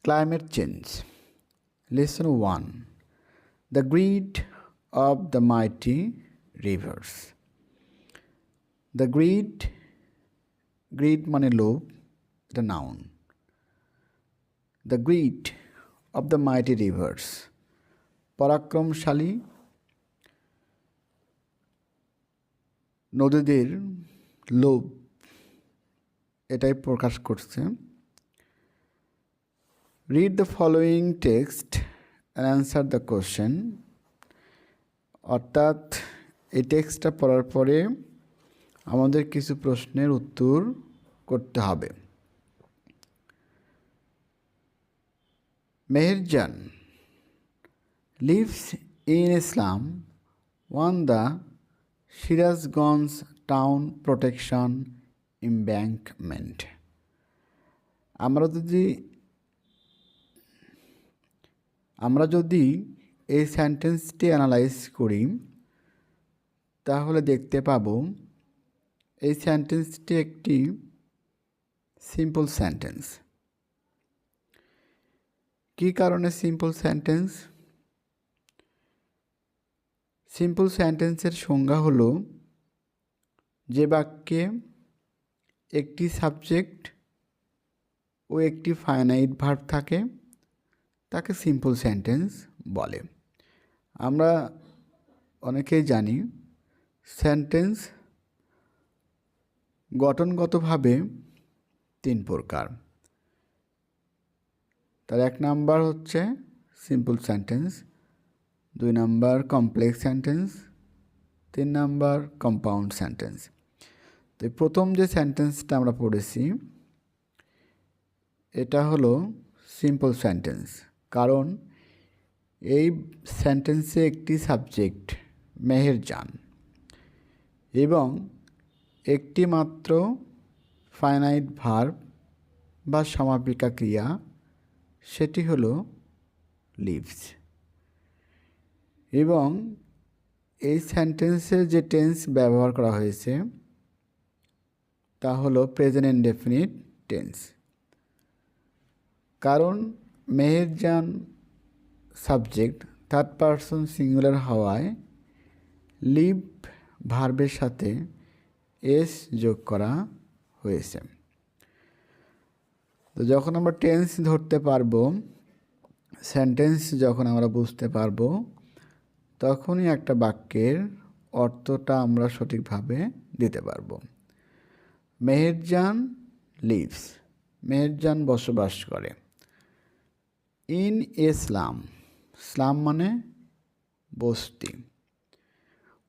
Climate change. Lesson 1. The greed of the mighty rivers. The greed মানে লোভ, এটা noun. The greed of the mighty rivers. পরাক্রমশালী নদীদের লোভ, এটাই প্রকাশ করছে। Read the following text and answer the question. অর্থাৎ এই টেক্সটটা পড়ার পরে আমাদের কিছু প্রশ্নের উত্তর করতে হবে। Meherjan lives in Islam on the Shirazganj Town Protection Embankment. আমরা যদি এই সেন্টেন্সটি অ্যানালাইজ করি তাহলে দেখতে পাবো এই সেন্টেন্সটি একটি সিম্পল সেন্টেন্স। কী কারণে সিম্পল সেন্টেন্স? সিম্পল সেন্টেন্সের সংজ্ঞা হলো যে বাক্যে একটি সাবজেক্ট ও একটি ফাইনাইট ভার্ব থাকে তাকে সিম্পল সেন্টেন্স বলে। আমরা অনেকেই জানি সেন্টেন্স গঠনগতভাবে 3 প্রকার। তার 1 নাম্বার হচ্ছে simple sentence, 2 number complex sentence, 3 number compound sentence. তো প্রথম যে সেন্টেন্সটা আমরা পড়েছি এটা হলো সিম্পল সেন্টেন্স, কারণ এই সেন্টেন্সে একটি সাবজেক্ট মেহেরজান এবং একটি মাত্র ফাইনাইট ভার্ব বা সমাপিকা ক্রিয়া, সেটি হলো লিভস। এবং এই সেন্টেন্সে যে টেন্স ব্যবহার করা হয়েছে তা হলো প্রেজেন্ট ইনডেফিনিট টেন্স। কারণ Meherjan subject 3rd person singular হওয়ায় লিভ ভার্বের সাথে এস যোগ করা হয়েছে। তো যখন আমরা টেন্স ধরতে পারবো, সেন্টেন্স যখন আমরা বুঝতে পারবো, তখনই একটা বাক্যের অর্থটা আমরা সঠিকভাবে দিতে পারবো। মেহেরজান লিভস, মেহেরজান বসবাস করে। ইন ইসলাম, ইসলাম মানে বস্তি।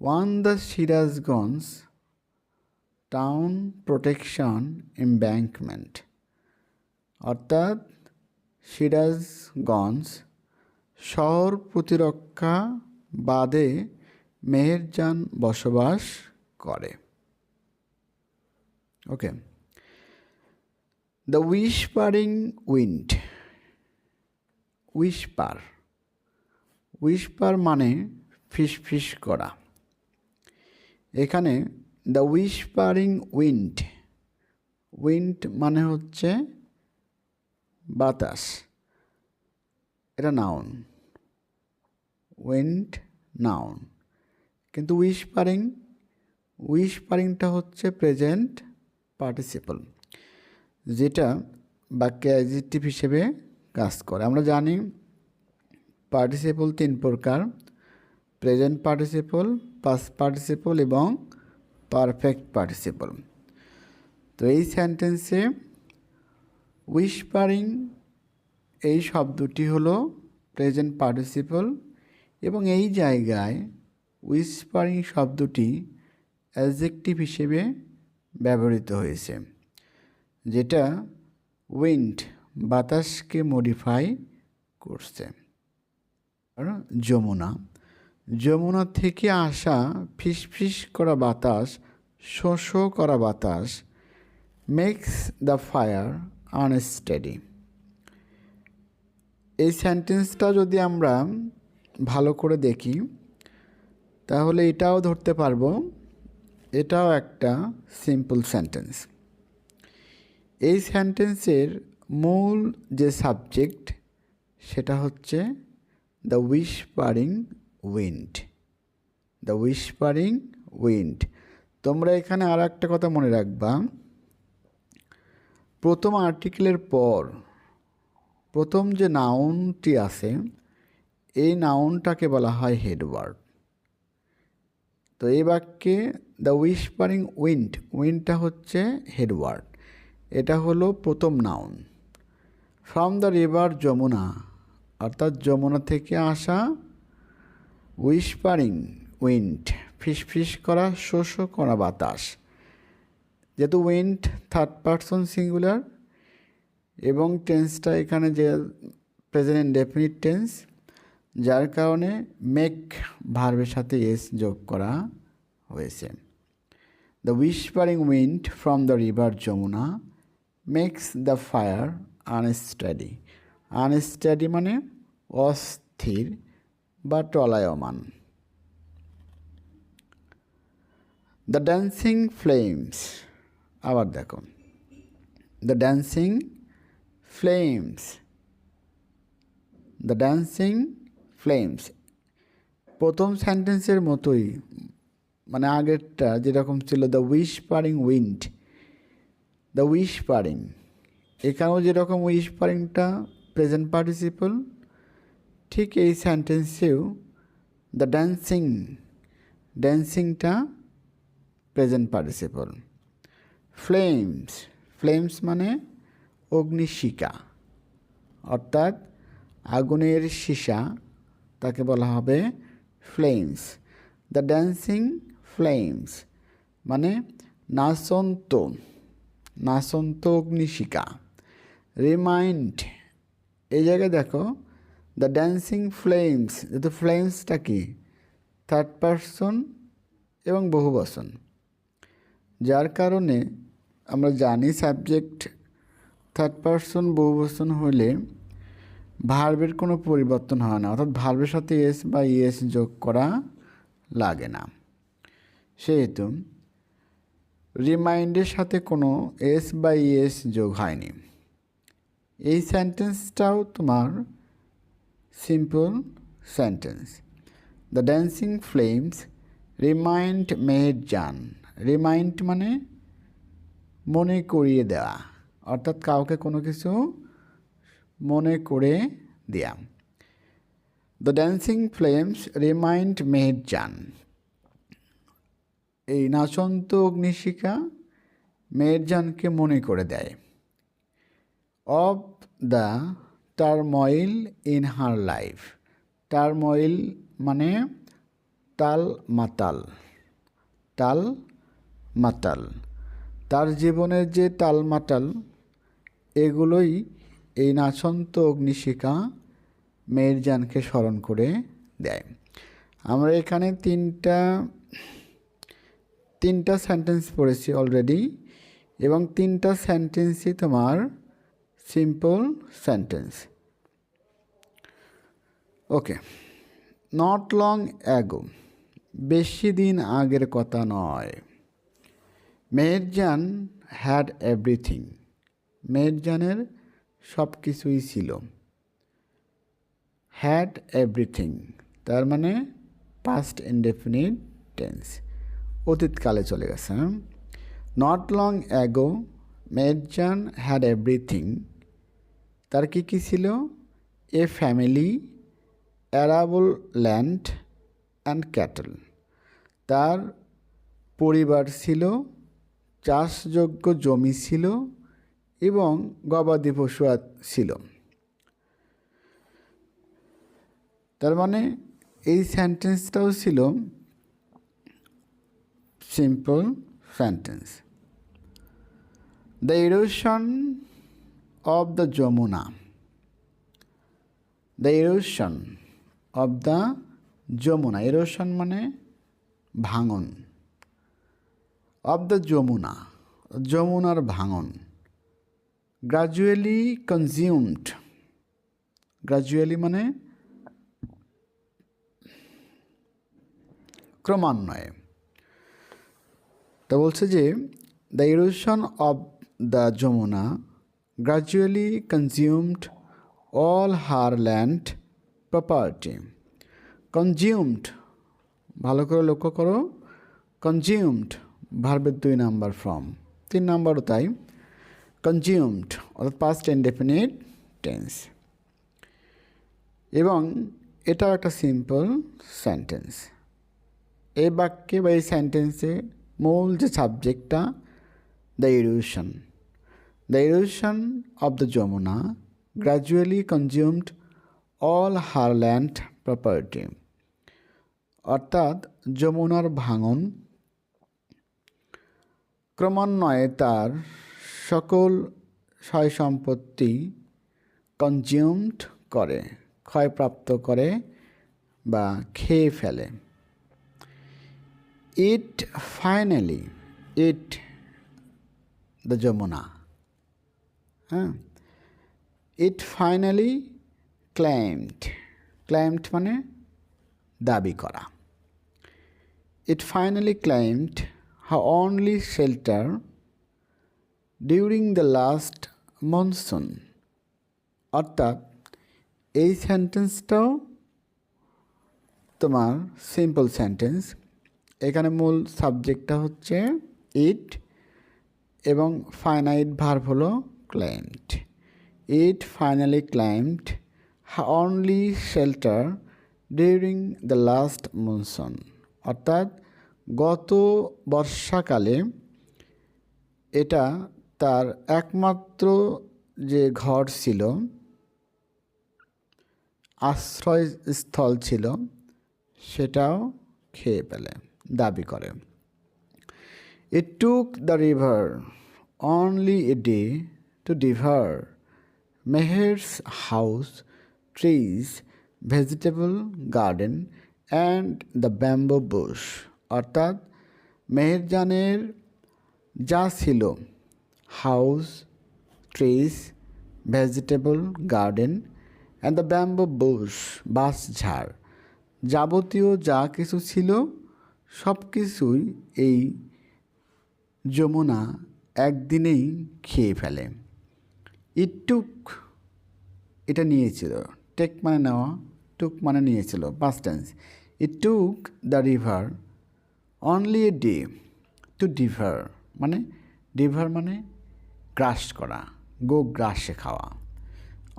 One the Sirajganj town protection embankment, অর্থাৎ সিরাজগঞ্জ শহর প্রতিরক্ষা বাঁধে মেহেরজান বসবাস করে। ওকে। দ্য উইসপারিং উইন্ড, উইসপার মানে ফিসফিস করা। এখানে দ্য উইসপারিং উইন্ড মানে হচ্ছে বাতাস, এটা নাউন, উইন্ড নাউন। কিন্তু উইসপারিংটা হচ্ছে প্রেজেন্ট পার্টিসিপল, যেটা বাক্যে অ্যাডজেক্টিভ হিসেবে কাজ করে। আমরা জানি পার্টিসিপল 3 প্রকার: প্রেজেন্ট পার্টিসিপল, পাস্ট পার্টিসিপল এবং পারফেক্ট পার্টিসিপল। তো এই সেন্টেন্সে উইসপারিং এই শব্দটি হলো প্রেজেন্ট পার্টিসিপল এবং এই জায়গায় উইসপারিং শব্দটি অ্যাডজেক্টিভ হিসেবে ব্যবহৃত হয়েছে, যেটা উইন্ড বাতাসকে মডিফাই করছে। যমুনা থেকে আসা ফিসফিস করা বাতাস, শোঁ করা বাতাস মেক্স দ্য ফায়ার আনস্টেডি। এই সেন্টেন্সটা যদি আমরা ভালো করে দেখি তাহলে এটাও ধরতে পারবো এটাও একটা সিম্পল সেন্টেন্স। এই সেন্টেন্সের মূল যে সাবজেক্ট সেটা হচ্ছে the whispering wind. The whispering wind. তোমরা এখানে আর একটা কথা মনে রাখবা, প্রথম আর্টিকেলের পর প্রথম যে নাউনটি আছে এই নাউনটাকে বলা হয় হেডওয়ার্ড। তো এই বাক্যে দ্য হুইসপারিং উইন্ড, উইন্ডটা হচ্ছে হেডওয়ার্ড, এটা হলো প্রথম noun. From the river Jamuna, অর্থাৎ যমুনা থেকে আসা, হুইসপারিং উইন্ড, ফিসফিস করা, শো শো করা বাতাস। যেহেতু উইন্ড থার্ড পারসন সিঙ্গুলার এবং টেন্সটা এখানে যে প্রেজেন্ট ইনডেফিনিট টেন্স, যার কারণে মেক ভার্বের সাথে এস যোগ করা হয়েছে। The whispering wind from the river Jamuna makes the fire unsteady. Unsteady মানে অস্থির বা টলায়মান। দ্য ড্যান্সিং ফ্লেমস, আবার দেখো, the dancing flames, the dancing flames প্রথম সেন্টেন্সের মতোই, মানে আগেরটা যেরকম ছিল the whispering wind, the whispering, এখানেও যেরকম হুইসপারিংটা প্রেজেন্ট পার্টিসিপল, ঠিক এই সেন্টেন্সেও দ্য ড্যান্সিং, ড্যান্সিংটা প্রেজেন্ট পার্টিসিপল। ফ্লেমস, ফ্লেমস মানে অগ্নিশিখা, অর্থাৎ আগুনের সীসা, তাকে বলা হবে ফ্লেমস। দ্য ড্যান্সিং ফ্লেমস মানে নাচন্ত, নাচন্ত অগ্নিশিখা। রিমাইন্ড, এই জায়গায় দেখো দ্য ড্যান্সিং ফ্লেমস, যেহেতু ফ্লেমসটা কি থার্ড পারসন এবং বহুবচন, যার কারণে আমরা জানি সাবজেক্ট থার্ড পারসন বহুবচন হলে ভার্বের কোনো পরিবর্তন হয় না, অর্থাৎ ভার্বের সাথে এস বা ইএস যোগ করা লাগে না। সেহেতু রিমাইন্ডের সাথে কোনো এস বা ইএস যোগ হয়নি। এই সেন্টেন্সটাও তোমার simple sentence. The dancing flames remind Meherjaan. Remind মানে মনে করিয়ে দেওয়া, অর্থাৎ কাউকে কোনো কিছু মনে করে দেয়া। The dancing flames remind Meherjaan, এই নাচন্ত অগ্নিশিখা মেহেরজানকে মনে করে দেয়। Of the turmoil in her life. Turmoil মানে টাল মাতাল, টাল মাতাল, তার জীবনের যে টালমাটাল, এগুলোই এই নাচন্ত অগ্নিশিখা মেহেরজানকে স্মরণ করে দেয়। আমরা এখানে তিনটা সেন্টেন্স পড়েছি অলরেডি, এবং তিনটা সেন্টেন্সই তোমার simple sentence. Okay, not long ago, বেশি দিন আগের কথা নয়। মেহেরজান হ্যাড এভরিথিং, মেহেরজানের সব কিছুই ছিল। হ্যাড এভরিথিং তার মানে পাস্ট ইনডেফিনিট টেন্স, অতীতকালে চলে গেছে। Not long ago Meherjaan had everything, তার কি কি ছিল? এ family, arable land and cattle, তার পরিবার ছিল, চাষযোগ্য জমি ছিল এবং গবাদি পশু ছিল। তার মানে এই সেন্টেন্সটাও ছিল simple sentence. The erosion of the Jamuna, the erosion of the Jamuna, erosion মানে ভাঙন, অফ দ্য যমুনা, যমুনার ভাঙন। গ্রাজুয়ালি কনজিউমড, গ্রাজুয়ালি মানে ক্রমান্বয়ে। তা বলছে যে the erosion of the Jamuna gradually consumed all her land property. Consumed, ভালো করে লক্ষ্য করো, consumed ভার্বের 2 নাম্বার ফর্ম, 3 নাম্বারও তাই, consumed অর্থাৎ past indefinite tense। এবং এটাও একটা সিম্পল সেন্টেন্স। এই বাক্যে বা এই সেন্টেন্সে মূল যে সাবজেক্টটা, the erosion of the Jamuna gradually consumed all her land property, অর্থাৎ যমুনার ভাঙন ক্রমান্বয়ে তার সকল সয় সম্পত্তি কনজিউমড করে, ক্ষয়প্রাপ্ত করে বা খেয়ে ফেলে। It finally, it the Jamuna, হ্যাঁ, ইট ফাইনালি ক্লেইমড মানে দাবি করা। It finally claimed her only shelter during the last monsoon, অর্থাৎ এই সেন্টেন্সটাও তোমার সিম্পল সেন্টেন্স। এখানে মূল সাবজেক্টটা হচ্ছে ইট এবং ফাইনাইট ভার্ব হলো claimed. It finally claimed her only shelter during the last monsoon, অর্থাৎ গত বর্ষাকালে এটা তার একমাত্র যে ঘর ছিল, আশ্রয়স্থল ছিল, সেটাও খেয়ে ফেলে, দাবি করে। It took the river only a day to devour Meher's house, trees, vegetable garden and the bamboo bush, অর্থাৎ মেহেরজানের যা ছিল, house, trees, vegetable garden and the bamboo bush, বাঁশঝাড়, যাবতীয় যা কিছু ছিল সব কিছুই এই যমুনা একদিনেই খেয়ে ফেলে। ইট টুক, এটা নিয়েছিল, টেক মানে নেওয়া, টুক মানে নিয়েছিল, past tense. It took the river only a day to devour, মানে ডিভার মানে গ্রাস করা, গ্রাসে খাওয়া,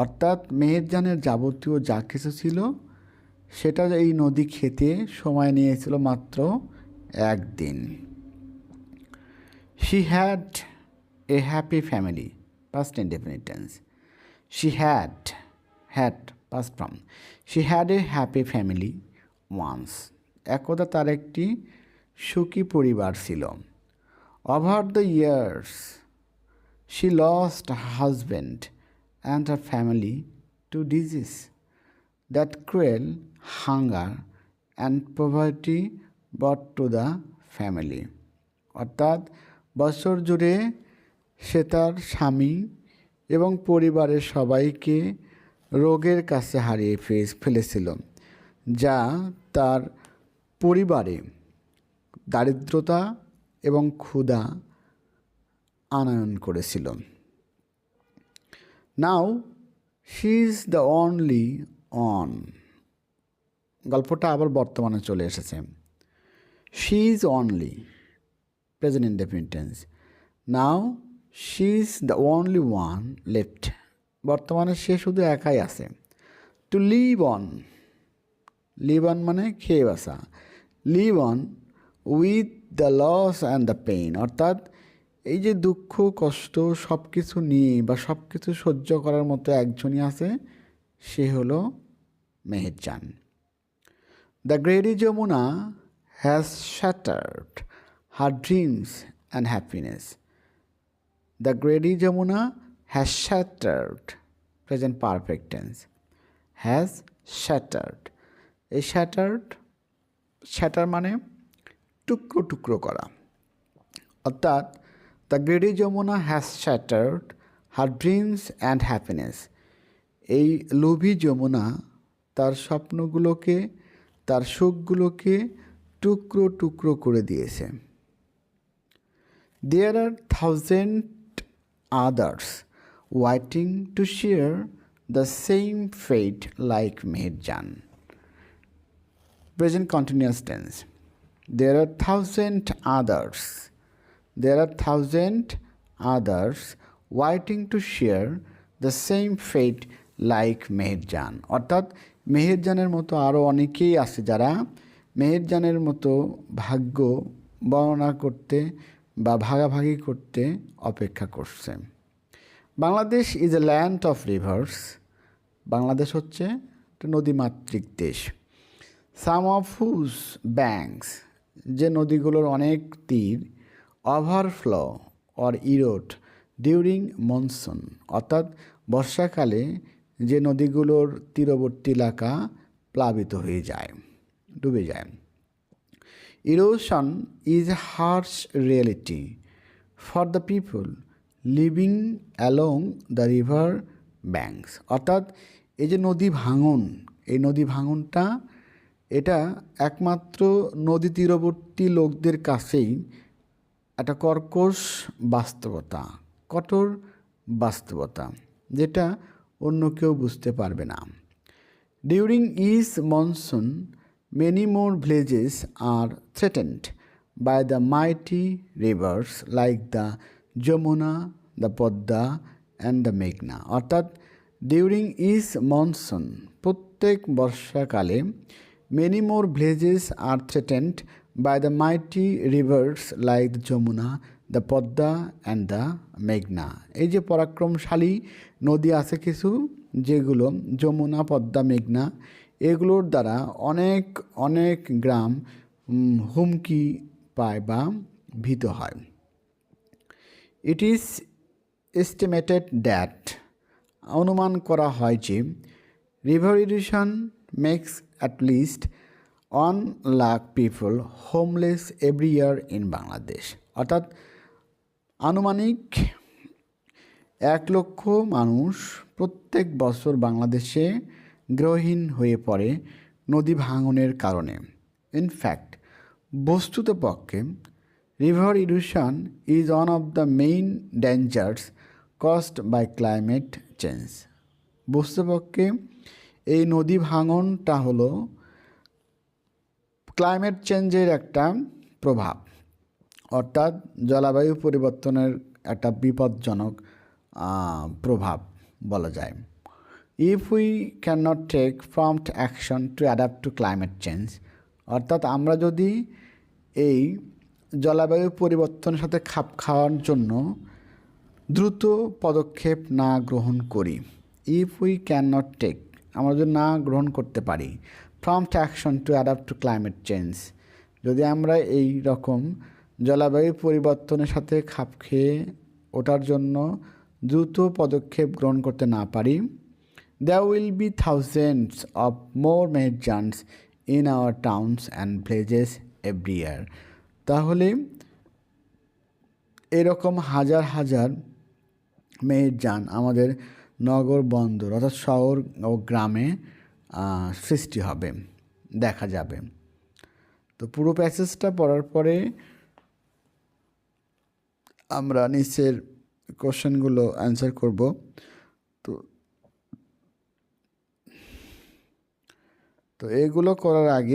অর্থাৎ মেহেরজানের যাবতীয় যা কিছু ছিল সেটা এই নদী খেতে সময় নিয়েছিল মাত্র একদিন। She had a happy family, past indefinite tense. She had past form. She had a happy family once. একদা তার একটি সুখী পরিবার ছিল। Over the years, she lost her husband and her family to disease that cruel hunger and poverty brought to the family, অর্থাৎ বছর জুড়ে সে তার স্বামী এবং পরিবারের সবাইকে রোগের কাছে হারিয়ে ফেলেছিল, যা তার পরিবারে দারিদ্রতা এবং ক্ষুধা আনয়ন করেছিল। Now she is the only one, গল্পটা আবার বর্তমানে চলে এসেছে। She is only, present indefinite tense. Now she is the only one left, বর্তমানে সে শুধু একাই আছে। To live on, live on মানে খেয়ে বাসা, live on with the loss and the pain, অর্থাৎ এই যে দুঃখ কষ্ট সব কিছু নিয়ে বা সব কিছু সহ্য করার মতো একজনই আছে, সে হলো Meherjan. The greedy Jamuna has shattered her dreams and happiness. The greedy Jamuna has shattered, present perfect tense, has shattered. এই শ্যাটার মানে টুকরো টুকরো করা, অর্থাৎ the greedy Jamuna has shattered her dreams and happiness. এই লোভী যমুনা তার স্বপ্নগুলোকে, তার সুখগুলোকে টুকরো টুকরো করে দিয়েছে। There are thousand others waiting to share the same fate like Meherjan. Present continuous tense. There are thousand others. There are thousand others waiting to share the same fate like Meherjaan. অর্থাৎ মেহেরজানের মতো আরও অনেকেই আছে যারা মেহেরজানের মতো ভাগ্য বর্ণনা করতে বা ভাগাভাগি করতে অপেক্ষা করছে। Bangladesh is a land of rivers. Bangladesh হচ্ছে একটা নদীমাতৃক দেশ। সাম অফ হুজ ব্যাঙ্কস, যে নদীগুলোর অনেক তীর, overflow or Erode during monsoon, অর্থাৎ বর্ষাকালে যে নদীগুলোর তীরবর্তী এলাকা প্লাবিত হয়ে যায়, ডুবে যায়। Erosion is a harsh reality for the people living along the river banks, অর্থাৎ এই যে নদী ভাঙন, এই নদী ভাঙনটা এটা একমাত্র নদী তীরবর্তী লোকদের কাছেই একটা কর্কশ বাস্তবতা, কঠোর বাস্তবতা, যেটা অন্য কেউ বুঝতে পারবে না। During is monsoon many more villages are threatened by the mighty rivers like the Jamuna, the Padma and the মেঘনা, অর্থাৎ ডিউরিং ইজ মনসুন, প্রত্যেক বর্ষাকালে many more villages are threatened by the mighty rivers like the Jamuna, the Podda and the Meghna. এই যে পরাক্রমশালী নদী আছে কিছু, যেগুলো যমুনা, পদ্মা, মেঘনা, এগুলোর দ্বারা অনেক অনেক গ্রাম হুমকি পায় বা ভীত হয়। ইট ইজ এস্টিমেটেড দ্যাট, অনুমান করা হয় যে river erosion makes at least 1 lakh people homeless every year in Bangladesh, অর্থাৎ আনুমানিক 1 লক্ষ মানুষ প্রত্যেক বছর বাংলাদেশে গৃহহীন হয়ে পড়ে নদী ভাঙনের কারণে। ইনফ্যাক্ট, বস্তুতপক্ষে river erosion is one of the main dangers caused by climate change. বস্তুতপক্ষে এই নদী ভাঙনটা হলো ক্লাইমেট চেঞ্জের একটা প্রভাব, অর্থাৎ জলবায়ু পরিবর্তনের একটা বিপজ্জনক প্রভাব বলা যায়। If we can not take prompt action to adapt to climate change, অর্থাৎ আমরা যদি এই জলবায়ু পরিবর্তনের সাথে খাপ খাওয়ার জন্য দ্রুত পদক্ষেপ না গ্রহণ করি, if we can not take, আমরা যদি না গ্রহণ করতে পারি prompt action to adapt to climate change, যদি আমরা এই রকম জলবায়ু পরিবর্তনের সাথে খাপ খেয়ে ওঠার জন্য দ্রুত পদক্ষেপ গ্রহণ করতে না পারি, there will be thousands of more Meherjan's in our towns and villages every year, তাহলে এরকম হাজার হাজার মেহেরজান আমাদের নগর বন্দর অর্থাৎ শহর ও গ্রামে সৃষ্টি হবে, দেখা যাবে। তো পুরো প্যাসেজটা পড়ার পরে আমরা নিচের কোশ্চেনগুলো অ্যান্সার করব। তো এগুলো করার আগে